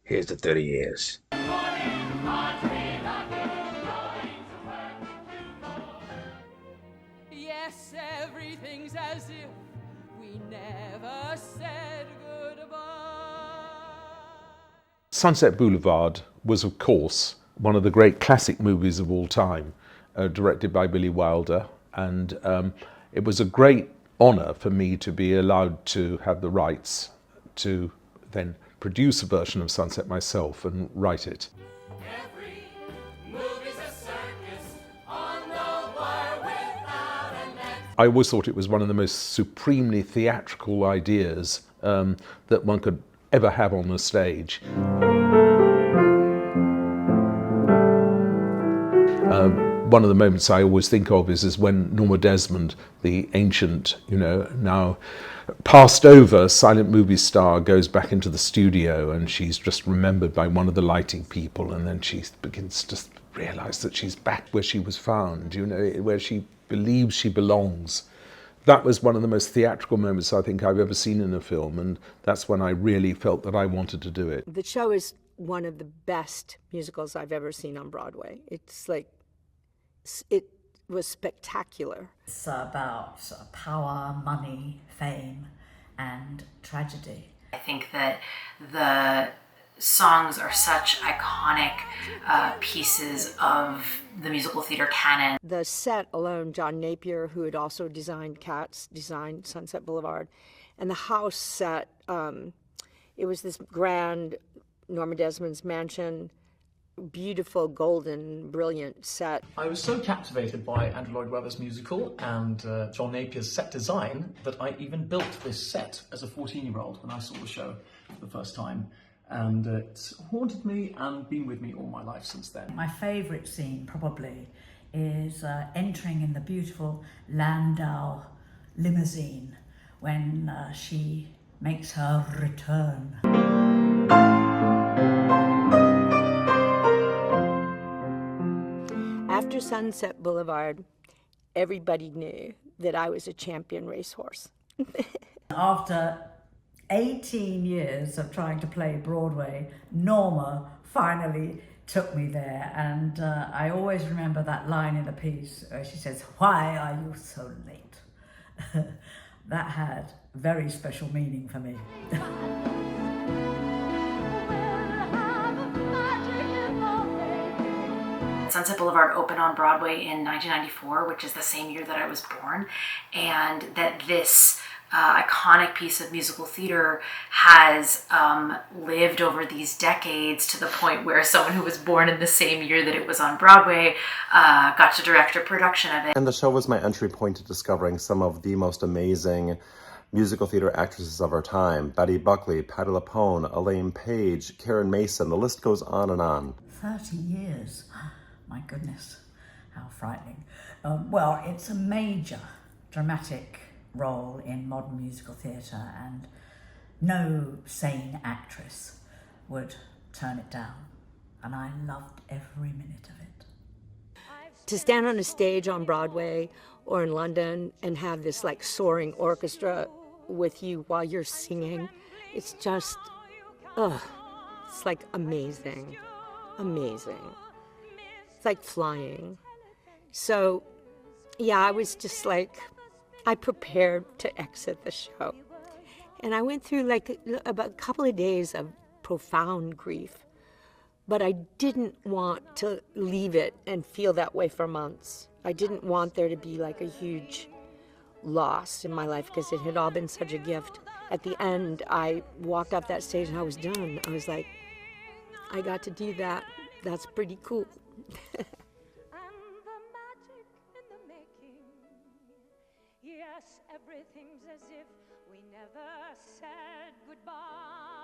Here's the 30 years. Yes, everything's as if we never said goodbye. Sunset Boulevard was, of course, one of the great classic movies of all time, directed by Billy Wilder, and it was a great honour for me to be allowed to have the rights to then produce a version of Sunset myself and write it. Every movie's a circus on the wire without an end. I always thought it was one of the most supremely theatrical ideas that one could ever have on the stage. One of the moments I always think of is when Norma Desmond, the ancient, now passed over silent movie star, goes back into the studio and she's just remembered by one of the lighting people, and then she begins to realise that she's back where she was found, where she believes she belongs. That was one of the most theatrical moments I think I've ever seen in a film, and that's when I really felt that I wanted to do it. The show is one of the best musicals I've ever seen on Broadway. It was spectacular. It's about power, money, fame, and tragedy. I think that the songs are such iconic pieces of the musical theater canon. The set alone, John Napier, who had also designed Cats, designed Sunset Boulevard, and the house set, it was this grand Norma Desmonds mansion, beautiful, golden, brilliant set. I was so captivated by Andrew Lloyd Webber's musical and John Napier's set design that I even built this set as a 14-year-old when I saw the show for the first time. And it's haunted me and been with me all my life since then. My favourite scene probably is entering in the beautiful Landau limousine when she makes her return. After Sunset Boulevard, everybody knew that I was a champion racehorse. After 18 years of trying to play Broadway, Norma finally took me there, and I always remember that line in the piece where she says, "Why are you so late?" That had very special meaning for me. Sunset Boulevard opened on Broadway in 1994, which is the same year that I was born, and that this iconic piece of musical theater has lived over these decades to the point where someone who was born in the same year that it was on Broadway got to direct a production of it. And the show was my entry point to discovering some of the most amazing musical theater actresses of our time. Betty Buckley, Patti LuPone, Elaine, Paige, Karen Mason, the list goes on and on. 30 years. My goodness, how frightening. Well, it's a major dramatic role in modern musical theatre, and no sane actress would turn it down. And I loved every minute of it. To stand on a stage on Broadway or in London and have this like soaring orchestra with you while you're singing, it's just, it's like amazing, amazing. It's like flying. So, yeah, I was just like, I prepared to exit the show. And I went through like about a couple of days of profound grief, but I didn't want to leave it and feel that way for months. I didn't want there to be like a huge loss in my life because it had all been such a gift. At the end, I walked off that stage and I was done. I was like, I got to do that. That's pretty cool. And the magic in the making. Yes, everything's as if we never said goodbye.